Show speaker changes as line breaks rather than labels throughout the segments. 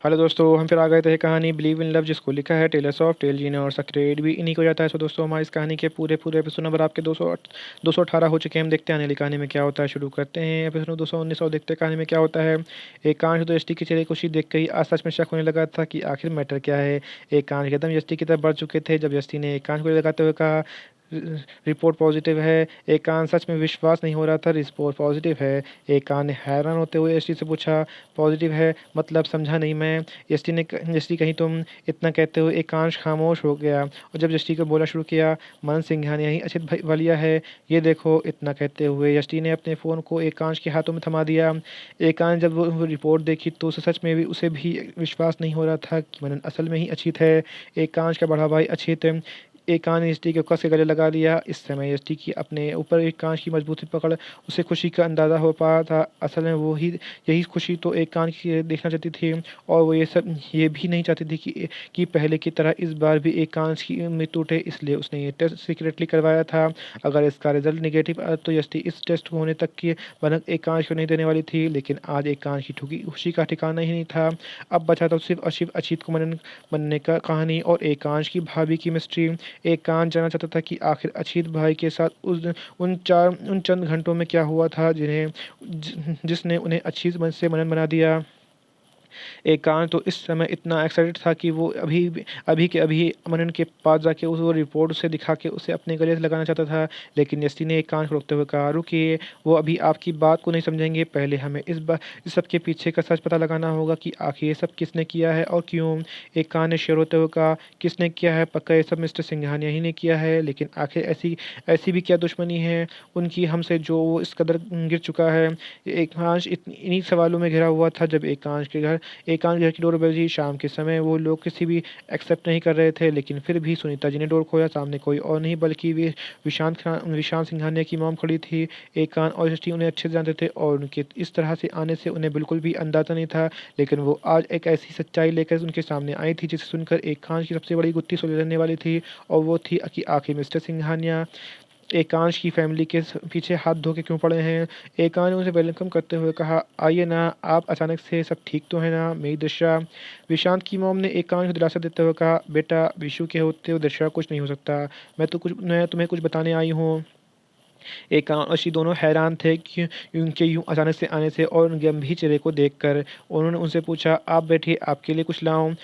Hello दोस्तों, हम फिर आ गए थे कहानी बिलीव इन लव जिसको लिखा है टेलर्स ऑफ टेल जी ने और सक्रेड भी इन्हीं को जाता है। सो दोस्तों, हमारी इस कहानी के पूरे पूरे एपिसोड नंबर आपके 218 हो चुके हैं। हम देखते हैं आने वाली कहानी में क्या होता है। शुरू करते हैं एपिसोड 219 और देखते हैं कहानी में क्या होता है। एकांश तो यष्टि की चेहरे खुशी देख कर ही आज सच में शक होने लगा था कि आखिर मैटर क्या है। एकांश कदम यष्टि की तरफ बढ़ चुके थे जब यष्टि ने एकांश को लगाते हुए कहा, रिपोर्ट पॉजिटिव है। एकांत सच में विश्वास नहीं हो रहा था, रिपोर्ट पॉजिटिव है। एकांत ने हैरान होते हुए यष्टि से पूछा, पॉजिटिव है मतलब समझा नहीं मैं। यष्टि कहीं तुम इतना कहते हुए एकांश खामोश हो गया और जब यष्टि को बोला शुरू किया, मन सिंघानिया ही अचित वालिया है, ये देखो। इतना कहते हुए यष्टि ने अपने फ़ोन को एकांश के हाथों में थमा दिया। एकांश जब वो रिपोर्ट देखी तो उसे सच में भी उसे भी विश्वास नहीं हो रहा था कि मनन असल में ही अचित है। एकांश का बड़ा भाई अचित। एकांश ने यष्टि के कस के गले लगा लिया। इस समय यष्टि की अपने ऊपर एकांश की मजबूती पकड़ उसे खुशी का अंदाज़ा हो पा रहा था। असल में वो ही यही खुशी तो एकांश की देखना चाहती थी और वो ये भी नहीं चाहती थी कि पहले की तरह इस बार भी एकांश की उम्मीद टूटे। इसलिए उसने ये टेस्ट सीक्रेटली करवाया था। अगर इसका रिजल्ट निगेटिव आया तो यष्टि इस टेस्ट होने तक की भनक एकांश को नहीं देने वाली थी। लेकिन आज एकांश की ठुकी खुशी का ठिकाना ही नहीं था। अब बचा था सिर्फ अशिव अचित को मनने का कहानी और एकांश की भाभी की मिस्ट्री। एकांत जानना चाहता था कि आखिर अचित भाई के साथ उन चंद घंटों में क्या हुआ था जिसने उन्हें अचित मन से मनन बना दिया। एकांत तो इस समय इतना एक्साइटेड था कि वो अभी के अभी मनन के पास जाके वो रिपोर्ट उसे दिखा के उसे अपने गले से लगाना चाहता था। लेकिन यष्टि ने एकांत को रोकते हुए कहा, रुकिए, वो अभी आपकी बात को नहीं समझेंगे। पहले हमें इस सब के पीछे का सच पता लगाना होगा कि आखिर ये सब किसने किया है और क्यों। एकांत ने शेर होते हुए कहा, किसने किया है? पक्का ये सब मिस्टर सिंघानिया ही ने किया है। लेकिन आखिर ऐसी ऐसी भी क्या दुश्मनी है उनकी हमसे जो वो इस कदर गिर चुका है। एकांश इन्हीं सवालों में घिरा हुआ था जब एकांत घर की डोर बजी। शाम के समय वो लोग किसी भी एक्सेप्ट नहीं कर रहे थे, लेकिन फिर भी सुनीता जी ने डोर खोला। सामने कोई और नहीं बल्कि वे विशांत सिंघानिया की मॉम खड़ी थी। एकांत और यष्टि उन्हें अच्छे से जानते थे और उनके इस तरह से आने से उन्हें बिल्कुल भी अंदाजा नहीं था। लेकिन वो आज एक ऐसी सच्चाई लेकर उनके सामने आई थी जिसे सुनकर एकांत की सबसे बड़ी गुत्थी सुलझने वाली थी। और वो थी कि आखिर मिस्टर सिंघानिया एकांश की फैमिली के पीछे हाथ धो के क्यों पड़े हैं। एकांश ने उसे वेलकम करते हुए कहा, आइए ना, आप अचानक से सब ठीक तो है ना मेरी दृश्या। विशांत की मोम ने एकांश को दिलासा देते हुए कहा, बेटा, विशु के होते हुए दृश्या कुछ नहीं हो सकता। मैं तुम्हें कुछ बताने आई हूँ। एकांश और शी दोनों हैरान थे कि उनके यूं अचानक से आने से और उनके गंभीर चेहरे को देखकर। उन्होंने उनसे पूछा, आप बैठिए, आपके लिए कुछ लाऊं।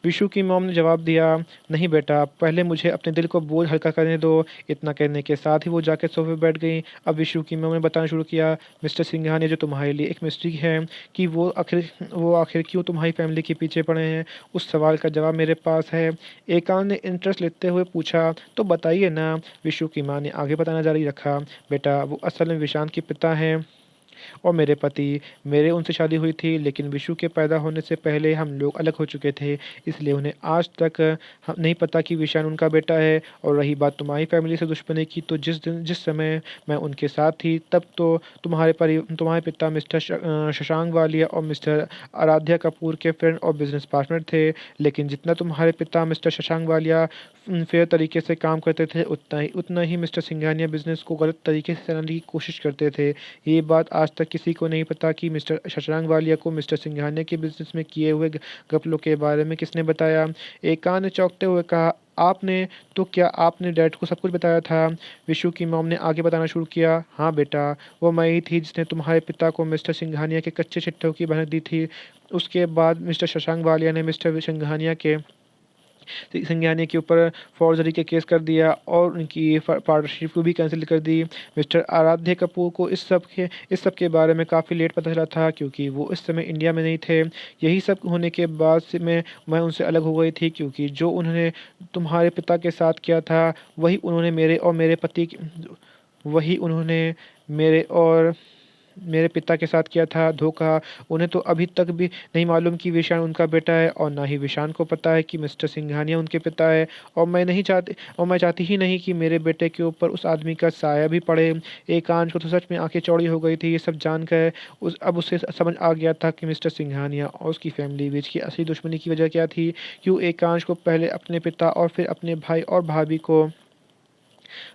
विशु की मॉम ने जवाब दिया, नहीं बेटा, पहले मुझे अपने दिल को बोझ हल्का करने दो। इतना कहने के साथ ही वो जाकर सोफे पर बैठ गई। अब विशु की मॉम ने बताना शुरू किया, मिस्टर सिंघानिया, जो तुम्हारे लिए एक मिस्ट्री है कि वो आखिर क्यों तुम्हारी फैमिली के पीछे पड़े हैं, उस सवाल का जवाब मेरे पास है। एकांत ने इंटरेस्ट लेते हुए पूछा, तो बताइए ना। विशु की माँ ने आगे बताना जारी रखा, बेटा, वो असल में विशांत के पिता हैं और मेरे पति। मेरे उनसे शादी हुई थी, लेकिन विशु के पैदा होने से पहले हम लोग अलग हो चुके थे। इसलिए उन्हें आज तक नहीं पता कि विशान उनका बेटा है। और रही बात तुम्हारी फैमिली से दुश्मनी की, तो जिस समय मैं उनके साथ थी तब तो तुम्हारे पिता मिस्टर शशांक वालिया और मिस्टर आराध्या कपूर के फ्रेंड और बिजनेस पार्टनर थे। लेकिन जितना तुम्हारे पिता मिस्टर शशांक वालिया फेयर तरीके से काम करते थे, उतना ही मिस्टर सिंघानिया बिजनेस को गलत तरीके से चलाने की कोशिश करते थे। ये बात आज तक किसी को नहीं पता कि मिस्टर शशांक वालिया को मिस्टर सिंघानिया के बिजनेस में किए हुए घपलों के बारे में किसने बताया। एकांत ने चौंकते हुए कहा, आपने? तो क्या आपने डैड को सब कुछ बताया था? विशु की मॉम ने आगे बताना शुरू किया, हाँ बेटा, वो मैं ही थी जिसने तुम्हारे पिता को मिस्टर सिंघानिया के कच्चे चिट्ठों की भनक दी थी। उसके बाद मिस्टर शशांक वालिया ने मिस्टर सिंघानिया के संज्ञानी के ऊपर फौर्जरी के केस कर दिया और उनकी पार्टनरशिप को भी कैंसिल कर दी। मिस्टर आराध्य कपूर को इस सब के बारे में काफ़ी लेट पता चला था क्योंकि वो इस समय इंडिया में नहीं थे। यही सब होने के बाद से मैं उनसे अलग हो गई थी, क्योंकि जो उन्होंने तुम्हारे पिता के साथ किया था वही उन्होंने मेरे पिता के साथ किया था धोखा। उन्हें तो अभी तक भी नहीं मालूम कि विशान उनका बेटा है और ना ही विशान को पता है कि मिस्टर सिंघानिया उनके पिता है। और मैं चाहती ही नहीं कि मेरे बेटे के ऊपर उस आदमी का साया भी पड़े। एकांश को तो सच में आंखें चौड़ी हो गई थी ये सब जानकर। अब उसे समझ आ गया था कि मिस्टर सिंघानिया और उसकी फैमिली बीच की असली दुश्मनी की वजह क्या थी। क्यों एकांश को पहले अपने पिता और फिर अपने भाई और भाभी को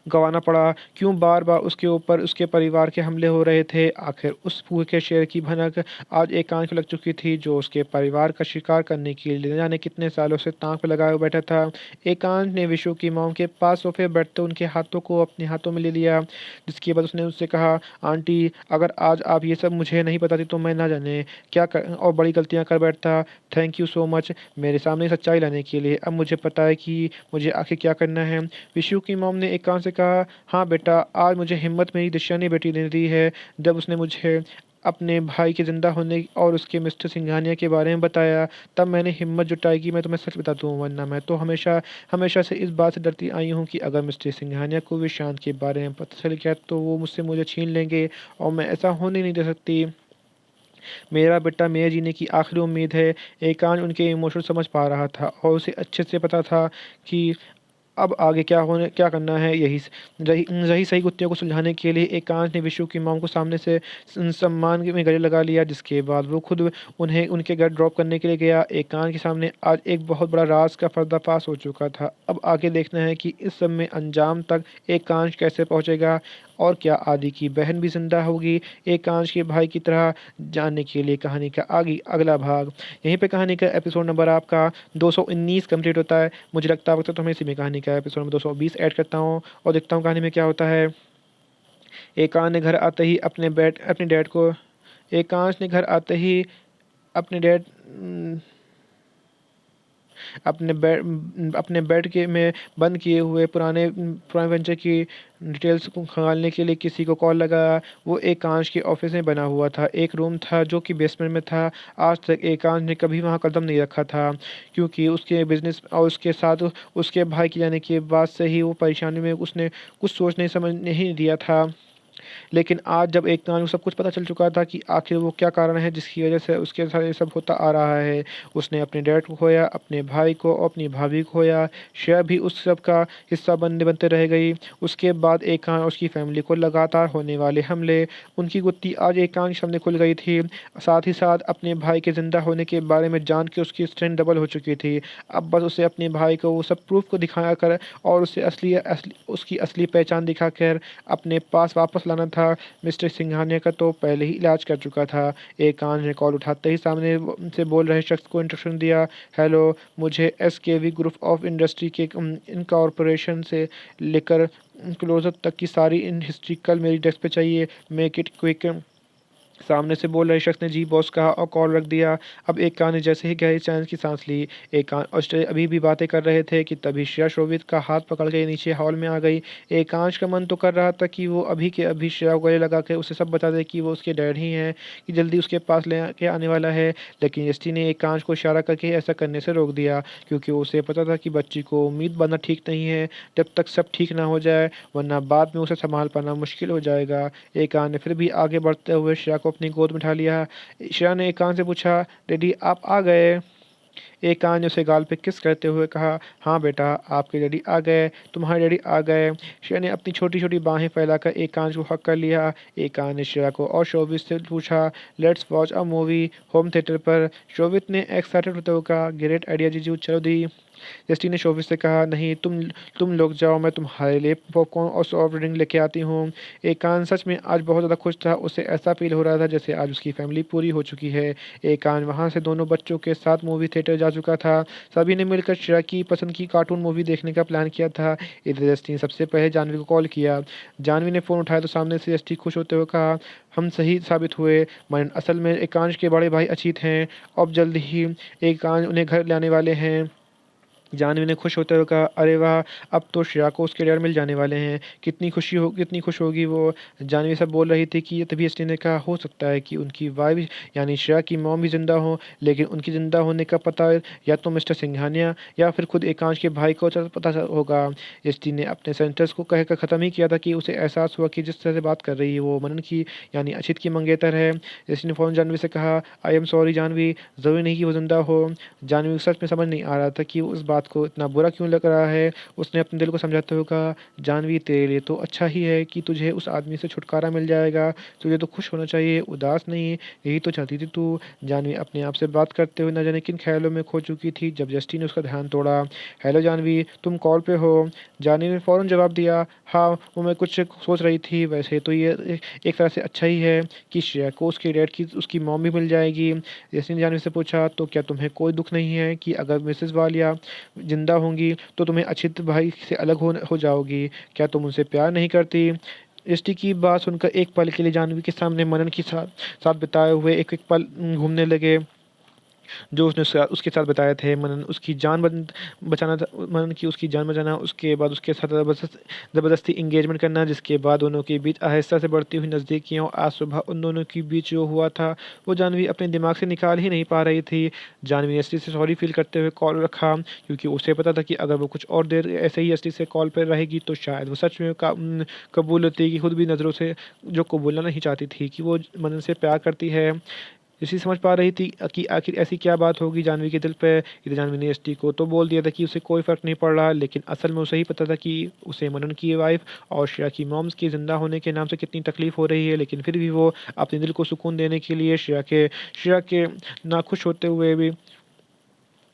गँवाना पड़ा? क्यों बार-बार उसके ऊपर उसके परिवार के हमले हो रहे थे? आखिर उस भूखे शेर की भनक आज एकांश को लग चुकी थी, जो उसके परिवार का शिकार करने के लिए न जाने कितने सालों से ताक पे लगाए हुए बैठा था। एकांश ने विशु की मॉम के पास सोफ़े पर बैठते उनके हाथों को अपने हाथों में ले लिया, जिसके बाद उसने उससे कहा, "आंटी, अगर आज आप ये सब मुझे नहीं बताती तो मैं ना जाने क्या और बड़ी गलतियाँ कर बैठता। थैंक यू सो मच मेरे सामने सच्चाई लाने के लिए। अब मुझे पता है कि मुझे आखिर क्या करना है।" विशु की मॉम ने एक कान से कहा, "हाँ बेटा, आज मुझे हिम्मत मेरी दृश्यनी बेटी ने दी है। जब उसने मुझे अपने भाई के ज़िंदा होने और उसके मिस्टर सिंघानिया के बारे में बताया, तब मैंने हिम्मत जुटाई कि मैं तुम्हें सच बता दूँ, वरना मैं तो हमेशा हमेशा से इस बात से डरती आई हूँ कि अगर मिस्टर सिंघानिया को भी शांत के बारे में पता चल गया, तो वो मुझसे मुझे छीन लेंगे और मैं ऐसा होने नहीं दे सकती। मेरा बेटा मेरे जीने की आखिरी उम्मीद है।" एकांश उनके इमोशन समझ पा रहा था और उसे अच्छे से पता था कि अब आगे क्या करना है। यही स रही रही सही गुत्थियों को सुलझाने के लिए एकांश ने विशु की मॉम को सामने से सम्मान में गले लगा लिया, जिसके बाद वो खुद उन्हें उनके घर ड्रॉप करने के लिए गया। एकांश के सामने आज एक बहुत बड़ा राज का पर्दाफाश हो चुका था। अब आगे देखना है कि इस सब में अंजाम तक एकांश कैसे पहुँचेगा और क्या आदि की बहन भी ज़िंदा होगी एकांश के भाई की तरह, जानने के लिए कहानी का अगला भाग। यहीं पे कहानी का एपिसोड नंबर आपका 219 कंप्लीट होता है। मुझे लगता है अब तक तो मैं इसी में कहानी का एपिसोड नंबर 220 ऐड करता हूँ और देखता हूँ कहानी में क्या होता है। एकांश ने घर आते ही अपने डैड को एकांश ने घर आते ही अपने डैड अपने बेड के में बंद किए हुए पुराने वेंचर की डिटेल्स को खंगालने के लिए किसी को कॉल लगाया। वो एकांश के ऑफिस में बना हुआ था। एक रूम था जो कि बेसमेंट में था। आज तक एकांश ने कभी वहाँ कदम नहीं रखा था, क्योंकि उसके बिज़नेस और उसके साथ उसके भाई के जाने के बाद से ही वो परेशानी में उसने कुछ सोचने समझने ही नहीं दिया था। लेकिन आज जब एकनाथ को सब कुछ पता चल चुका था कि आखिर वो क्या कारण है जिसकी वजह से उसके साथ ये सब होता आ रहा है। उसने अपने डैड को खोया, अपने भाई को और अपनी भाभी को खोया। श्रेया भी उस सब का हिस्सा बनते बनते रह गई। उसके बाद एकांश और उसकी फैमिली को लगातार होने वाले हमले, उनकी गुत्थी आज एकांश के सामने खुल गई थी। साथ ही साथ अपने भाई के ज़िंदा होने के बारे में जान के उसकी स्ट्रेंथ डबल हो चुकी थी। अब बस उसे अपने भाई को वो सब प्रूफ़ को दिखाया कर और उसे उसकी असली पहचान दिखाकर अपने पास वापस लाना था। मिस्टर सिंघानिया का तो पहले ही इलाज कर चुका था। एकांश ने कॉल उठाते ही सामने से बोल रहे शख्स को इंस्ट्रक्शन दिया, "हेलो, मुझे एसकेवी ग्रुप ऑफ इंडस्ट्री के इनकॉर्पोरेशन से लेकर क्लोज़र तक की सारी इन हिस्ट्री कल मेरी डेस्क पे चाहिए। Make it quick." सामने से बोल रहे शख्स ने जी बॉस कहा और कॉल रख दिया। अब एकांश ने जैसे ही गहरी चैन की सांस ली, एकांश और श्रेया अभी भी बातें कर रहे थे कि तभी श्रेया शोभित का हाथ पकड़ के नीचे हॉल में आ गई। एकांश का मन तो कर रहा था कि वो अभी के अभी श्रेया को गले लगा के उसे सब बता दे कि वो उसके डैड ही हैं, कि जल्दी उसके पास ले के आने वाला है। लेकिन यष्टि ने एकांश को इशारा करके ऐसा करने से रोक दिया, क्योंकि उसे पता था कि बच्ची को उम्मीद बांधना ठीक नहीं है जब तक सब ठीक ना हो जाए, वरना बाद में उसे संभाल पाना मुश्किल हो जाएगा। एकांश ने फिर भी आगे बढ़ते हुए श्रेया को अपनी गोद में उठा लिया। श्रेया ने एकांश से पूछा, "डैडी आप आ गए?" एकांश ने उसे गाल पे किस करते हुए कहा, "हाँ बेटा, आपके डैडी आ गए, तुम्हारे डैडी आ गए।" श्रेया ने अपनी छोटी-छोटी बाहें फैलाकर एकांश को हग कर लिया। एकांश ने श्रेया को और शोभित से पूछा, "let's watch a movie home theatre पर?" शोभित ने एक्साइटेड होते हुए कहा, "ग्रेट आइडिया जीजू, चलो दी।" जस्टिन ने शोभित से कहा, "नहीं, तुम लोग जाओ, मैं तुम्हारे लिए पॉपकॉर्न और सॉफ्ट ड्रिंक लेके आती हूँ।" एकांश सच में आज बहुत ज़्यादा खुश था। उसे ऐसा फ़ील हो रहा था जैसे आज उसकी फैमिली पूरी हो चुकी है। एकांश वहाँ से दोनों बच्चों के साथ मूवी थिएटर जा चुका था। सभी ने मिलकर श्रेया की पसंद की कार्टून मूवी देखने का प्लान किया था। इधर जस्टिन सबसे पहले जाह्नवी को कॉल किया। जाह्नवी ने फ़ोन उठाया तो सामने से जस्टिन खुश होते हुए कहा, "हम सही साबित हुए। मयंक असल में एकांश के बड़े भाई अचित हैं। अब जल्द ही एकांश उन्हें घर लाने वाले हैं।" जाह्नवी ने खुश होते हुए कहा, "अरे वाह! अब तो श्रेया को उसके डैड मिल जाने वाले हैं। कितनी खुश होगी वो।" जाह्नवी सब बोल रही थी कि तभी एसटी ने कहा, "हो सकता है कि उनकी वाइफ़ यानी श्रेया की मॉम भी ज़िंदा हो, लेकिन उनकी ज़िंदा होने का पता या तो मिस्टर सिंघानिया या फिर खुद एकांश के भाई को होगा।" एसटी ने अपने सेंटेंस को कहकर ख़त्म ही किया था कि उसे एहसास हुआ कि जिस तरह से बात कर रही है वो मनन की यानी अचित की मंगेतर है। एसटी ने फ़ौरन जाह्नवी से कहा, "आई एम सॉरी जाह्नवी, ज़रूरी नहीं कि वो ज़िंदा हो।" जाह्नवी को सच में समझ नहीं आ रहा था कि वो उस बात बात को इतना बुरा क्यों लग रहा है। उसने अपने दिल को समझाते हुए कहा, जानवी तेरे लिए तो अच्छा ही है कि तुझे उस आदमी से छुटकारा मिल जाएगा, तुझे तो खुश होना चाहिए, उदास नहीं, यही तो चाहती थी तू। जानवी अपने आप से बात करते हुए न जाने किन ख्यालों में खो चुकी थी जब जस्टिन ने उसका ध्यान तोड़ा। हेलो जानवी, तुम कॉल पे हो? जानवी ने फ़ौरन जवाब दिया, हाँ, वो मैं कुछ सोच रही थी। वैसे तो ये एक तरह से अच्छा ही है कि श्रेया को उसके डैड की उसकी मॉम भी मिल जाएगी। जस्टिन ने जानवी से पूछा, तो क्या तुम्हें कोई दुख नहीं है कि अगर मिसेस वालिया जिंदा होंगी तो तुम्हें अक्षित भाई से अलग हो जाओगी? क्या तुम उनसे प्यार नहीं करती? एसटी की बात सुनकर एक पल के लिए जानवी के सामने मनन के साथ साथ बिताए हुए एक एक पल घूमने लगे जो उसने उसके साथ बताए थे। मनन उसकी जान बचाना था, मनन की उसकी जान बचाना, उसके बाद उसके साथ ज़बरदस्ती इंगेजमेंट करना, जिसके बाद दोनों के बीच आहिस्ता से बढ़ती हुई नज़दीकियों। आज सुबह उन दोनों के बीच जो हुआ था वो जानवी अपने दिमाग से निकाल ही नहीं पा रही थी। जानवी ने एसटी से सॉरी फील करते हुए कॉल रखा, क्योंकि उसे पता था कि अगर वो कुछ और देर ऐसे ही एसटी से कॉल पर रहेगी तो शायद वो सच में कबूल लेती कि खुद भी नज़रों से जो कबूलना नहीं चाहती थी कि वो मनन से प्यार करती है। इसी समझ पा रही थी कि आखिर ऐसी क्या बात होगी जानवी के दिल पे। इधर जानवी ने एसटी को तो बोल दिया था कि उसे कोई फ़र्क नहीं पड़ रहा, लेकिन असल में उसे ही पता था कि उसे मनन की वाइफ और श्रेया की मॉम्स की ज़िंदा होने के नाम से कितनी तकलीफ़ हो रही है। लेकिन फिर भी वो अपने दिल को सुकून देने के लिए श्रेया के नाखुश होते हुए भी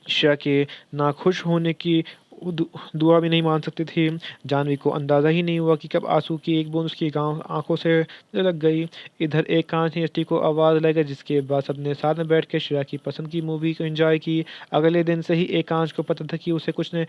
श्रेया के नाखुश होने की दुआ भी नहीं मान सकती थी। जानवी को अंदाज़ा ही नहीं हुआ कि कब आंसू की एक बूंद उसकी गाँव आँखों से लग गई। इधर एक कांच ने एसटी को आवाज़ लगाई, जिसके बाद सबने साथ में बैठ के श्रेया की पसंद की मूवी को एंजॉय की। अगले दिन से ही एक कांच को पता था कि उसे कुछ ने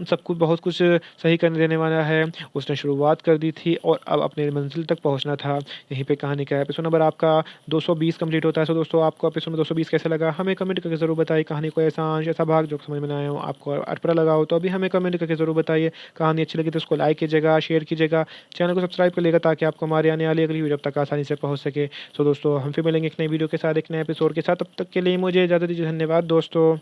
सब कुछ बहुत कुछ सही करने देने वाला है। उसने शुरुआत कर दी थी और अब अपने मंजिल तक पहुँचना था। यहीं पे कहानी का एपिसोड नंबर आपका 220 कंप्लीट होता है। सो दोस्तों, आपको एपिसोड 220 कैसा लगा हमें कमेंट करके ज़रूर बताइए। कहानी को ऐसा अंश ऐसा भाग जो समझ में ना आया हो, आपको अटपटा लगा हो, तो अभी हमें कमेंट करके ज़रूर बताइए। कहानी अच्छी लगी तो उसको लाइक कीजिएगा, शेयर कीजिएगा, चैनल को सब्सक्राइब कर लीजिएगा ताकि आपको हमारी आने वाली अगली वीडियो तक आसानी से पहुँच सके। सो दोस्तों, हम फिर मिलेंगे एक नई वीडियो के साथ, एक नए एपिसोड के साथ। तब तक के लिए मुझे इजाज़त दीजिए। धन्यवाद दोस्तों।